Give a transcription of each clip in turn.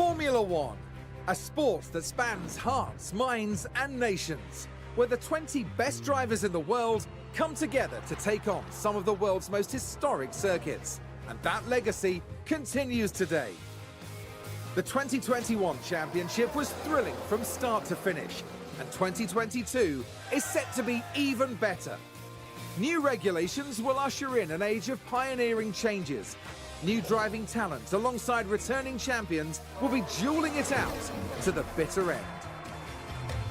Formula One, a sport that spans hearts, minds and nations, where the 20 best drivers in the world come together to take on some of the world's most historic circuits. And that legacy continues today. The 2021 championship was thrilling from start to finish, and 2022 is set to be even better. New regulations will usher in an age of pioneering changes. New driving talent alongside returning champions will be dueling it out to the bitter end.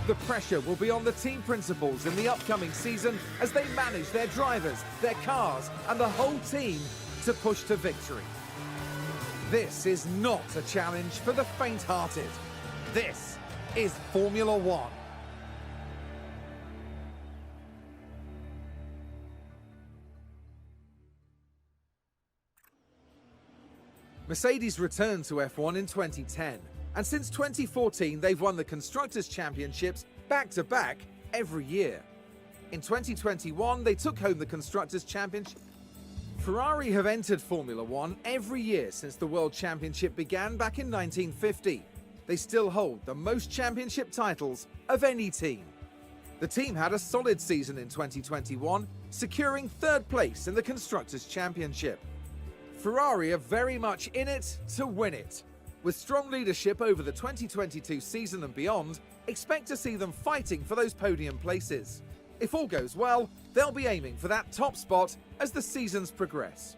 The pressure will be on the team principals in the upcoming season as they manage their drivers, their cars and the whole team to push to victory. This is not a challenge for the faint-hearted. This is Formula One. Mercedes returned to F1 in 2010, and since 2014 they've won the Constructors' Championships back-to-back every year. In 2021 they took home the Constructors' Championship. Ferrari have entered Formula One every year since the World Championship began back in 1950. They still hold the most championship titles of any team. The team had a solid season in 2021, securing third place in the Constructors' Championship. Ferrari are very much in it to win it. With strong leadership over the 2022 season and beyond, expect to see them fighting for those podium places. If all goes well, they'll be aiming for that top spot as the seasons progress.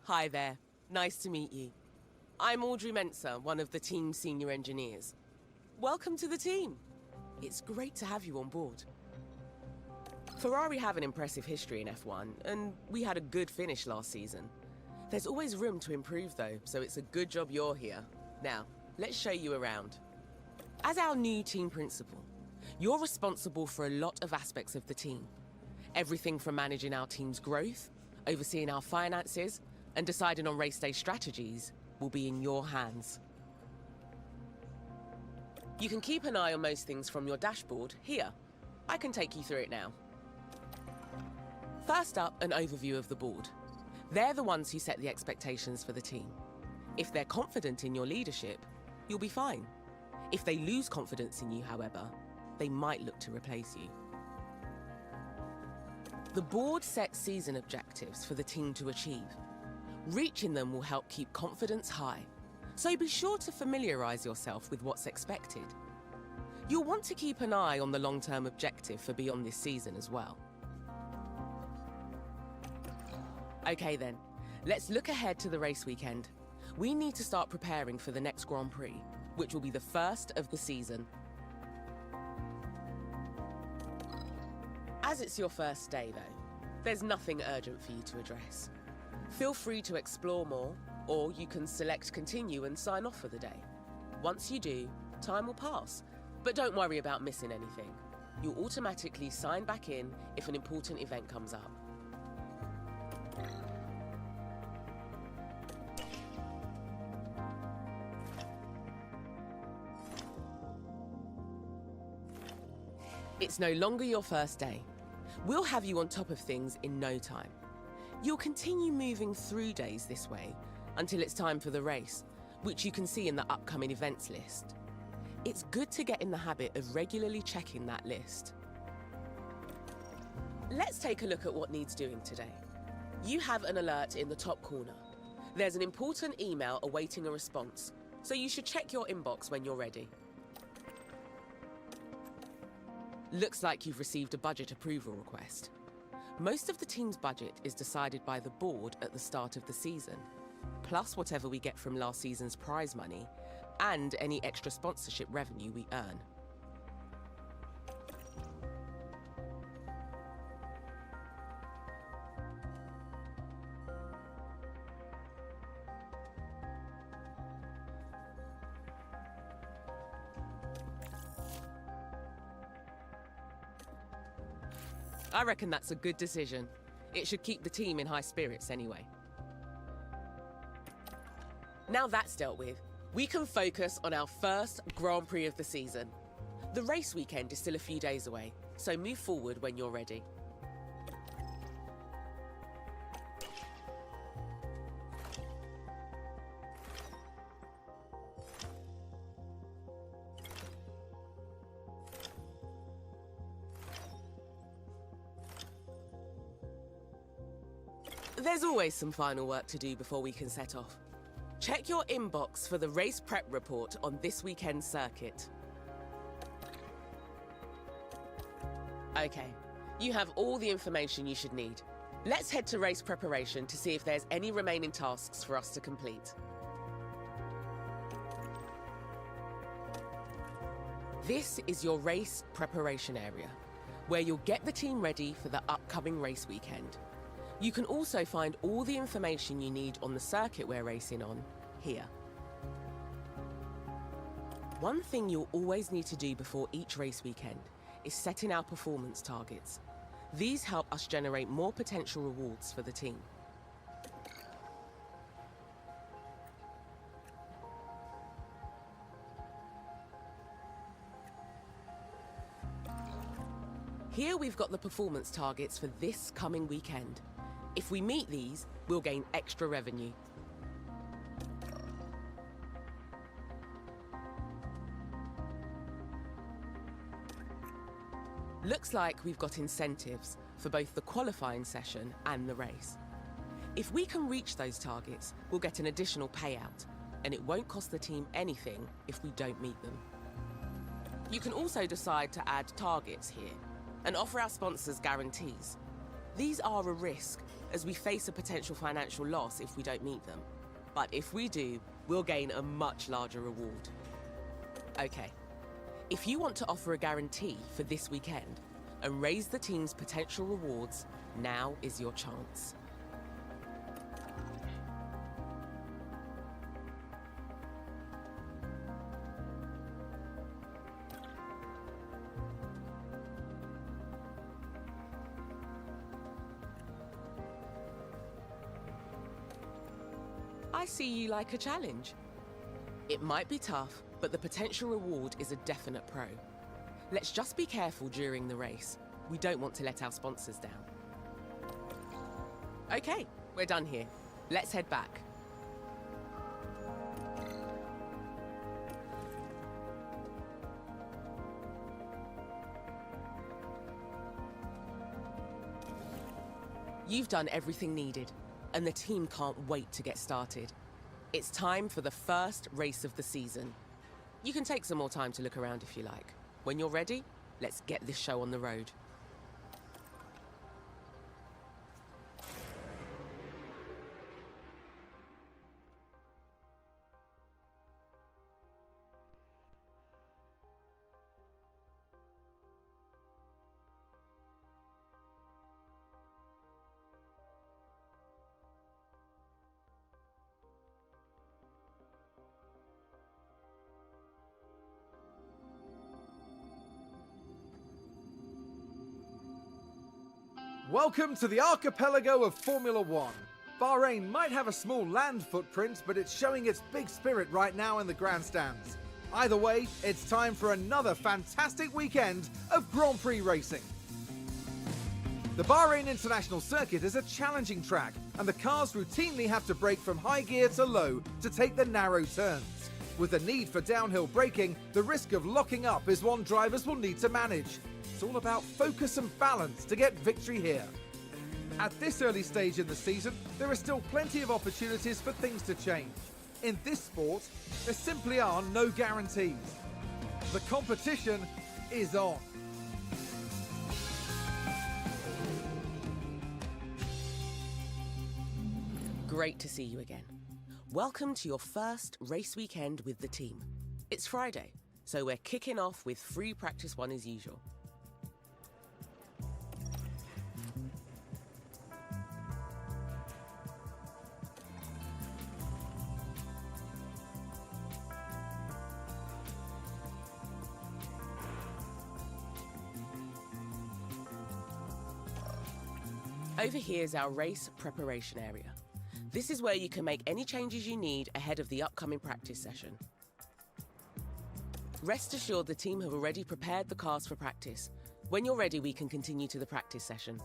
Hi there, nice to meet you. I'm Audrey Menser, one of the team's senior engineers. Welcome to the team. It's great to have you on board. Ferrari have an impressive history in F1, and we had a good finish last season. There's always room to improve though, so it's a good job you're here. Now, let's show you around. As our new team principal, you're responsible for a lot of aspects of the team. Everything from managing our team's growth, overseeing our finances, and deciding on race day strategies will be in your hands. You can keep an eye on most things from your dashboard here. I can take you through it now. First up, an overview of the board. They're the ones who set the expectations for the team. If they're confident in your leadership, you'll be fine. If they lose confidence in you, however, they might look to replace you. The board sets season objectives for the team to achieve. Reaching them will help keep confidence high, so be sure to familiarise yourself with what's expected. You'll want to keep an eye on the long-term objective for beyond this season as well. Okay then, let's look ahead to the race weekend. We need to start preparing for the next Grand Prix, which will be the first of the season. As it's your first day though, there's nothing urgent for you to address. Feel free to explore more, or you can select continue and sign off for the day. Once you do, time will pass, but don't worry about missing anything. You'll automatically sign back in if an important event comes up. It's no longer your first day. We'll have you on top of things in no time. You'll continue moving through days this way until it's time for the race, which you can see in the upcoming events list. It's good to get in the habit of regularly checking that list. Let's take a look at what needs doing today. You have an alert in the top corner. There's an important email awaiting a response, so you should check your inbox when you're ready. Looks like you've received a budget approval request. Most of the team's budget is decided by the board at the start of the season, plus whatever we get from last season's prize money and any extra sponsorship revenue we earn. I reckon that's a good decision. It should keep the team in high spirits anyway. Now that's dealt with, we can focus on our first Grand Prix of the season. The race weekend is still a few days away, so move forward when you're ready. There's always some final work to do before we can set off. Check your inbox for the race prep report on this weekend's circuit. Okay, you have all the information you should need. Let's head to race preparation to see if there's any remaining tasks for us to complete. This is your race preparation area, where you'll get the team ready for the upcoming race weekend. You can also find all the information you need on the circuit we're racing on here. One thing you'll always need to do before each race weekend is setting our performance targets. These help us generate more potential rewards for the team. Here we've got the performance targets for this coming weekend. If we meet these, we'll gain extra revenue. Looks like we've got incentives for both the qualifying session and the race. If we can reach those targets, we'll get an additional payout, and it won't cost the team anything if we don't meet them. You can also decide to add targets here and offer our sponsors guarantees. These are a risk, as we face a potential financial loss if we don't meet them. But if we do, we'll gain a much larger reward. Okay, if you want to offer a guarantee for this weekend and raise the team's potential rewards, now is your chance. I see you like a challenge. It might be tough, but the potential reward is a definite pro. Let's just be careful during the race. We don't want to let our sponsors down. Okay, we're done here. Let's head back. You've done everything needed, and the team can't wait to get started. It's time for the first race of the season. You can take some more time to look around if you like. When you're ready, let's get this show on the road. Welcome to the archipelago of Formula One. Bahrain might have a small land footprint, but it's showing its big spirit right now in the grandstands. Either way, it's time for another fantastic weekend of Grand Prix racing. The Bahrain International Circuit is a challenging track, and the cars routinely have to brake from high gear to low to take the narrow turns. With the need for downhill braking, the risk of locking up is one drivers will need to manage. It's all about focus and balance to get victory here. At this early stage in the season, there are still plenty of opportunities for things to change. In this sport, there simply are no guarantees. The competition is on. Great to see you again. Welcome to your first race weekend with the team. It's Friday, so we're kicking off with free practice one as usual. Over here is our race preparation area. This is where you can make any changes you need ahead of the upcoming practice session. Rest assured the team have already prepared the cars for practice. When you're ready, we can continue to the practice session.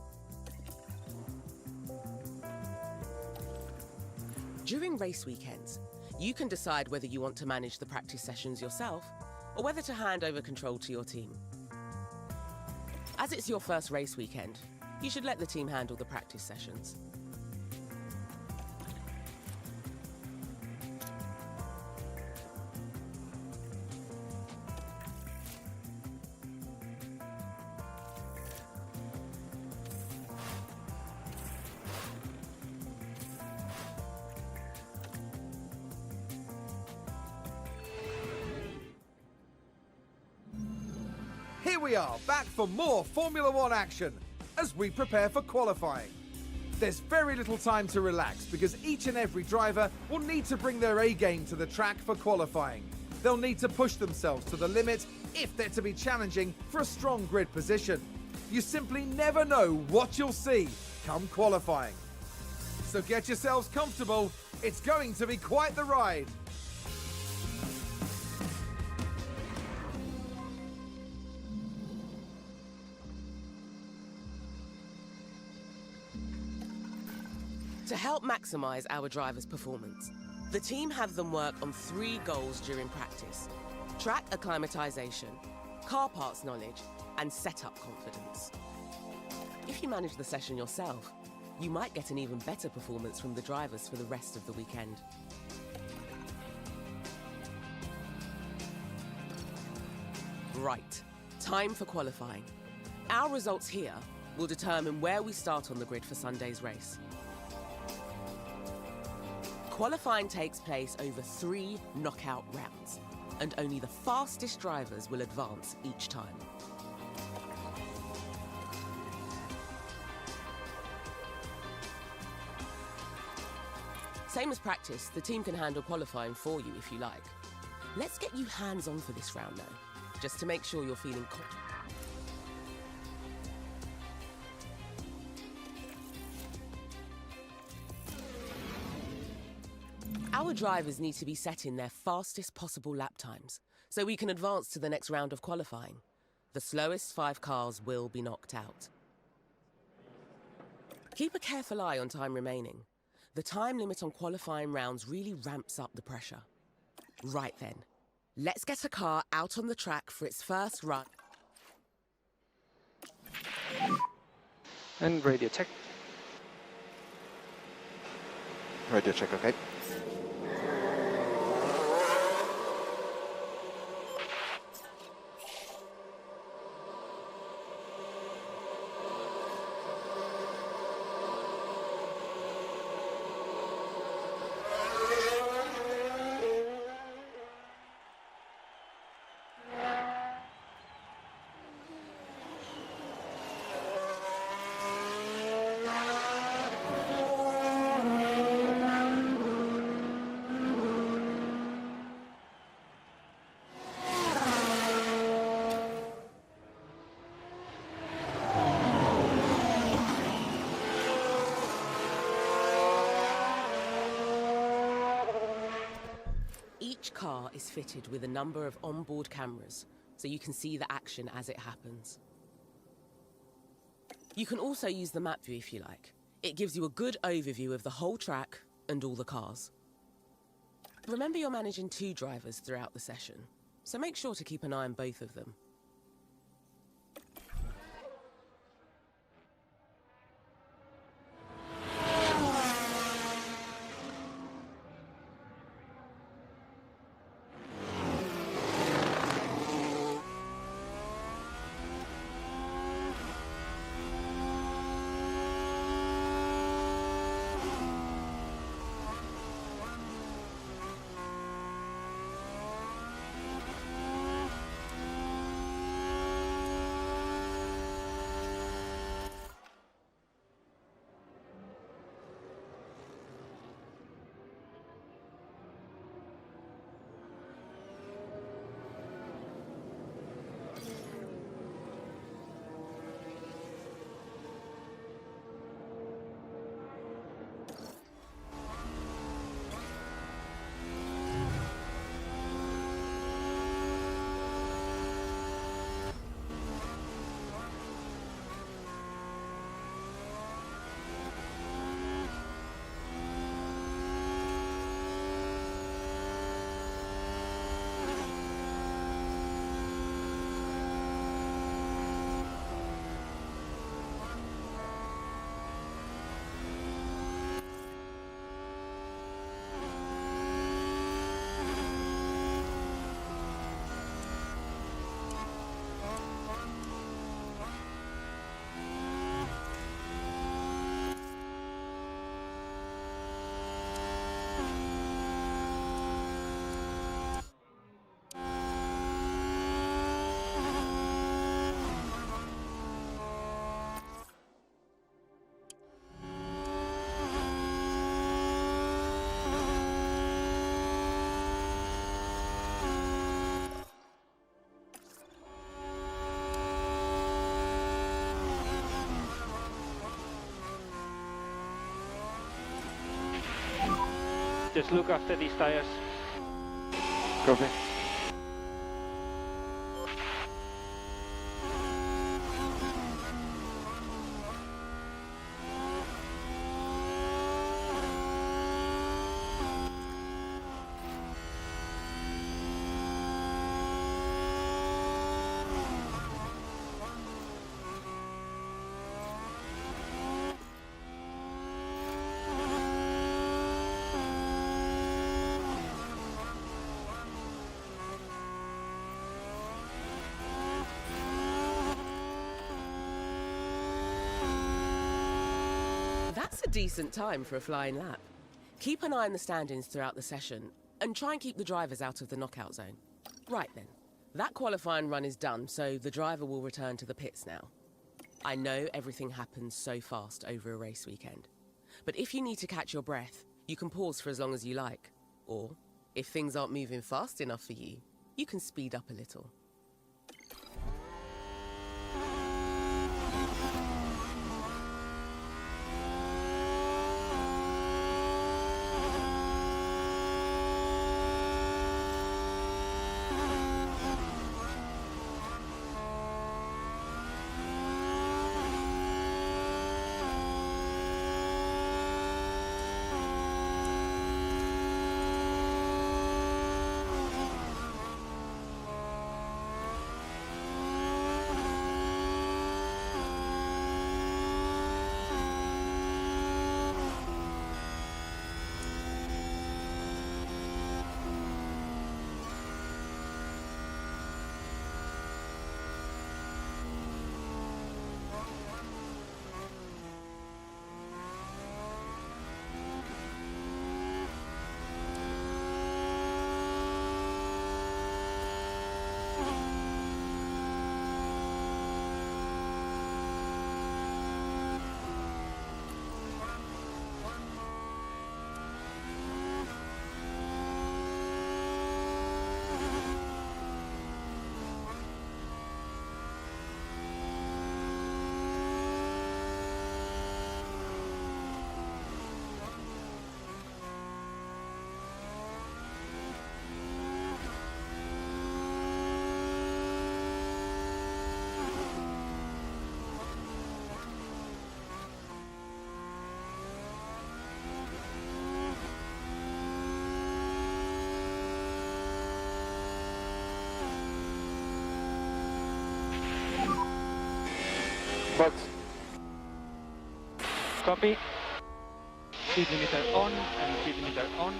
During race weekends, you can decide whether you want to manage the practice sessions yourself or whether to hand over control to your team. As it's your first race weekend, you should let the team handle the practice sessions. Here we are, back for more Formula One action as we prepare for qualifying. There's very little time to relax because each and every driver will need to bring their A game to the track for qualifying. They'll need to push themselves to the limit if they're to be challenging for a strong grid position. You simply never know what you'll see come qualifying. So get yourselves comfortable, it's going to be quite the ride. To help maximize our drivers' performance, the team have them work on 3 goals during practice: track acclimatization, car parts knowledge, and setup confidence. If you manage the session yourself, you might get an even better performance from the drivers for the rest of the weekend. Right, time for qualifying. Our results here will determine where we start on the grid for Sunday's race. Qualifying takes place over 3 knockout rounds, and only the fastest drivers will advance each time. Same as practice, the team can handle qualifying for you if you like. Let's get you hands-on for this round though, just to make sure you're feeling confident. Our drivers need to be setting their fastest possible lap times, so we can advance to the next round of qualifying. The slowest 5 cars will be knocked out. Keep a careful eye on time remaining. The time limit on qualifying rounds really ramps up the pressure. Right then, let's get a car out on the track for its first run. And radio check. Radio check, okay. Each car is fitted with a number of onboard cameras, so you can see the action as it happens. You can also use the map view if you like. It gives you a good overview of the whole track and all the cars. Remember, you're managing 2 drivers throughout the session, so make sure to keep an eye on both of them. Just look after these tires. Copy. That's a decent time for a flying lap. Keep an eye on the standings throughout the session, and try and keep the drivers out of the knockout zone. Right then, that qualifying run is done, so the driver will return to the pits now. I know everything happens so fast over a race weekend, but if you need to catch your breath, you can pause for as long as you like. Or, if things aren't moving fast enough for you, you can speed up a little. Box. Copy. Speed limiter on and speed limiter on.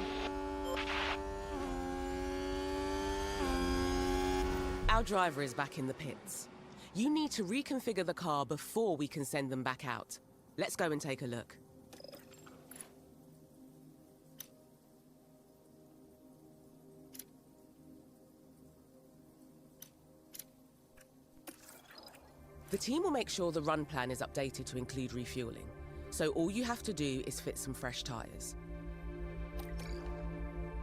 Our driver is back in the pits. You need to reconfigure the car before we can send them back out. Let's go and take a look. The team will make sure the run plan is updated to include refueling. So all you have to do is fit some fresh tyres.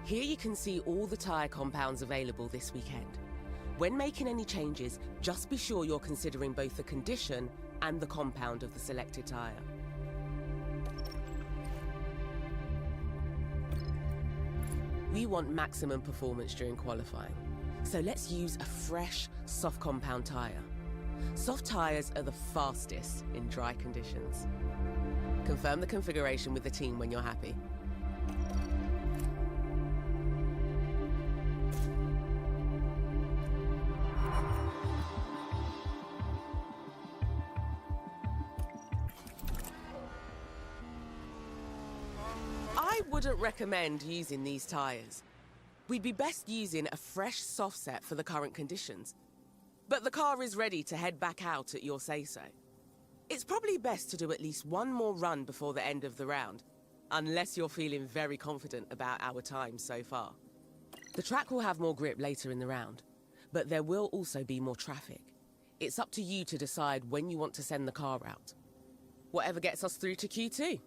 Here you can see all the tyre compounds available this weekend. When making any changes, just be sure you're considering both the condition and the compound of the selected tyre. We want maximum performance during qualifying, so let's use a fresh, soft compound tyre. Soft tyres are the fastest in dry conditions. Confirm the configuration with the team when you're happy. I wouldn't recommend using these tyres. We'd be best using a fresh soft set for the current conditions. But the car is ready to head back out at your say-so. It's probably best to do at least one more run before the end of the round, unless you're feeling very confident about our time so far. The track will have more grip later in the round, but there will also be more traffic. It's up to you to decide when you want to send the car out. Whatever gets us through to Q2.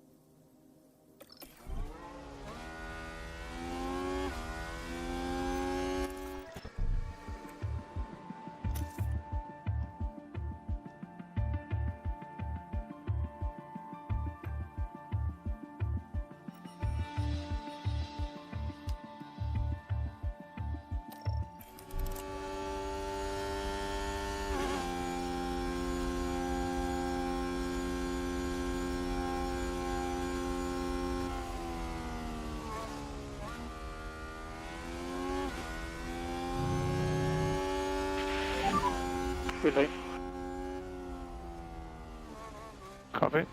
Relay. Copy.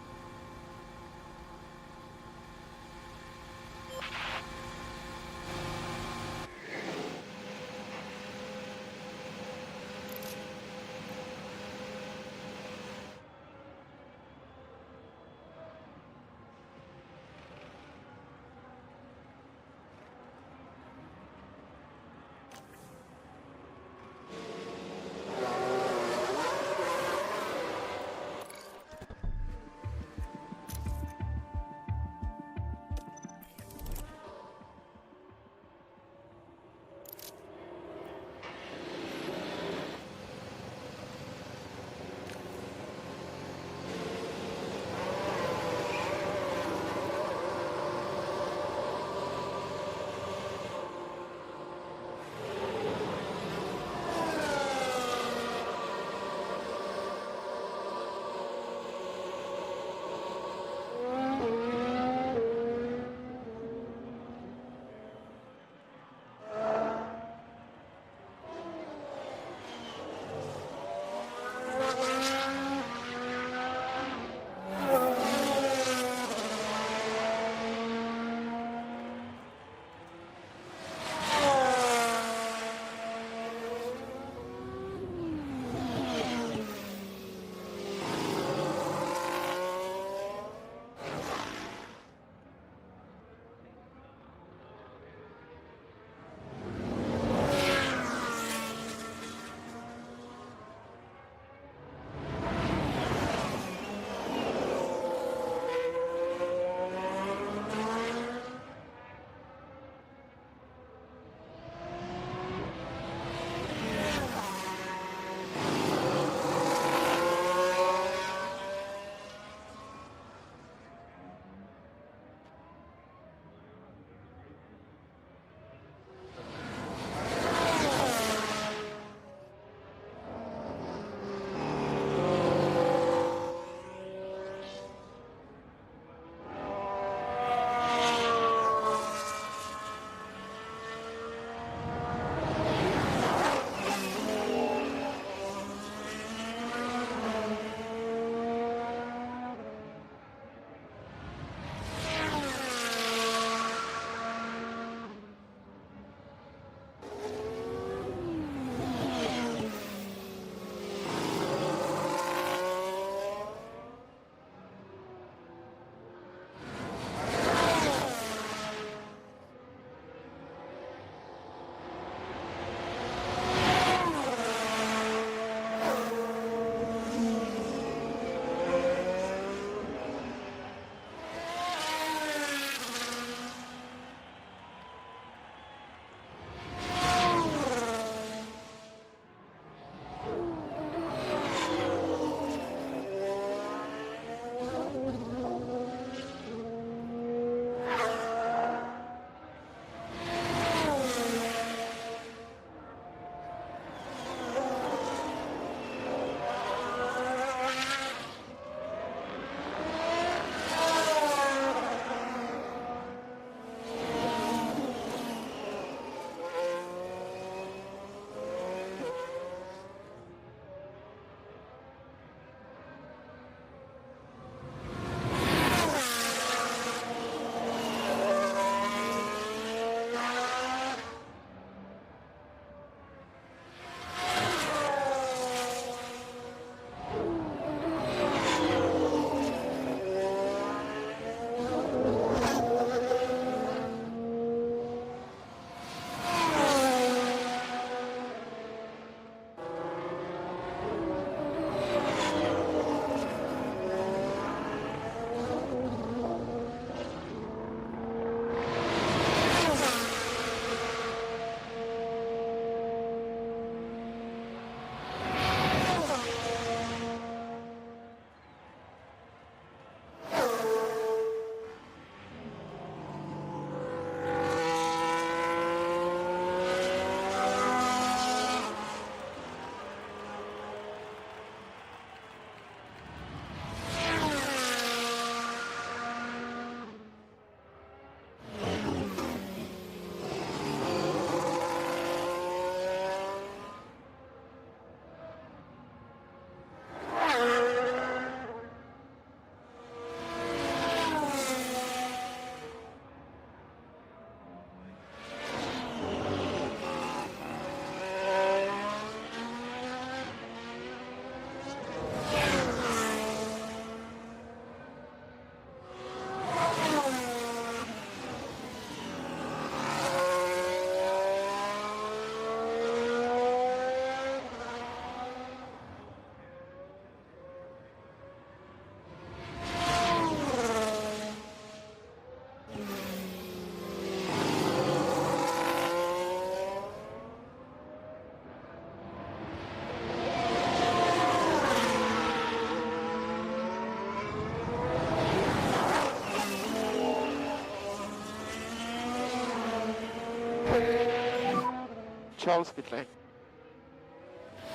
Charles, pit lane.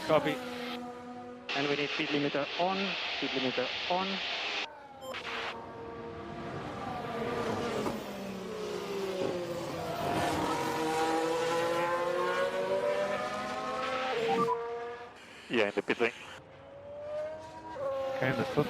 Copy. And we need speed limiter on, speed limiter on. Yeah, in the pit lane. Okay, understood.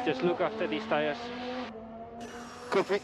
Just look after these tires. Copy.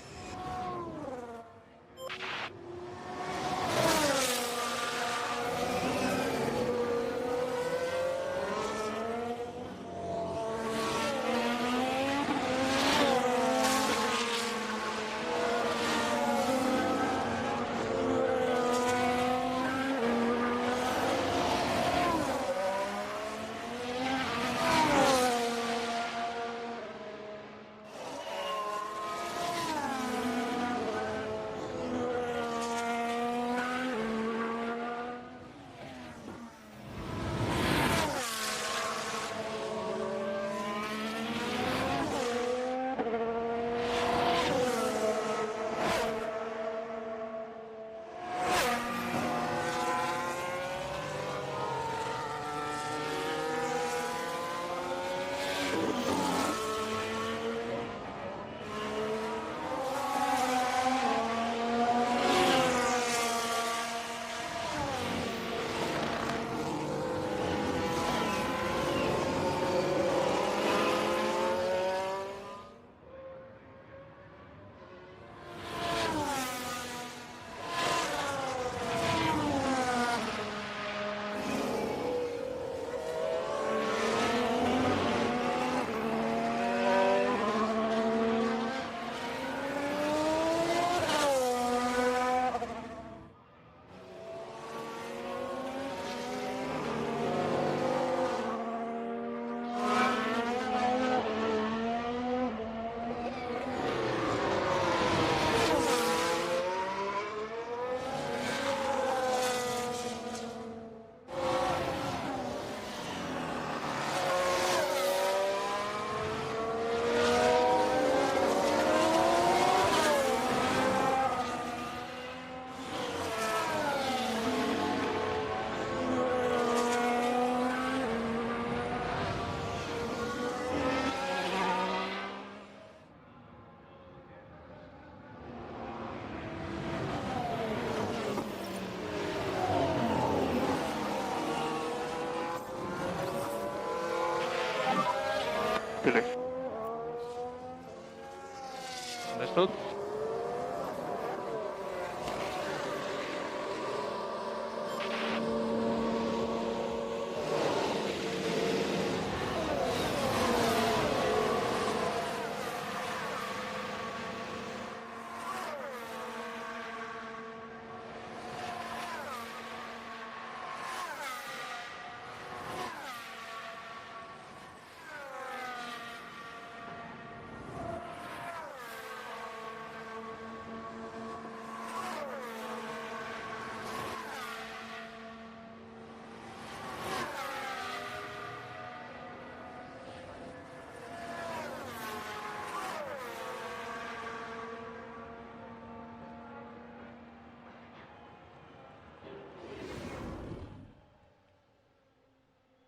Understood.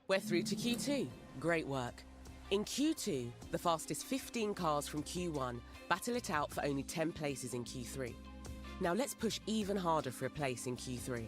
We're through to Q2. Great work. In Q2, the fastest 15 cars from Q1 battle it out for only 10 places in Q3. Now let's push even harder for a place in Q3.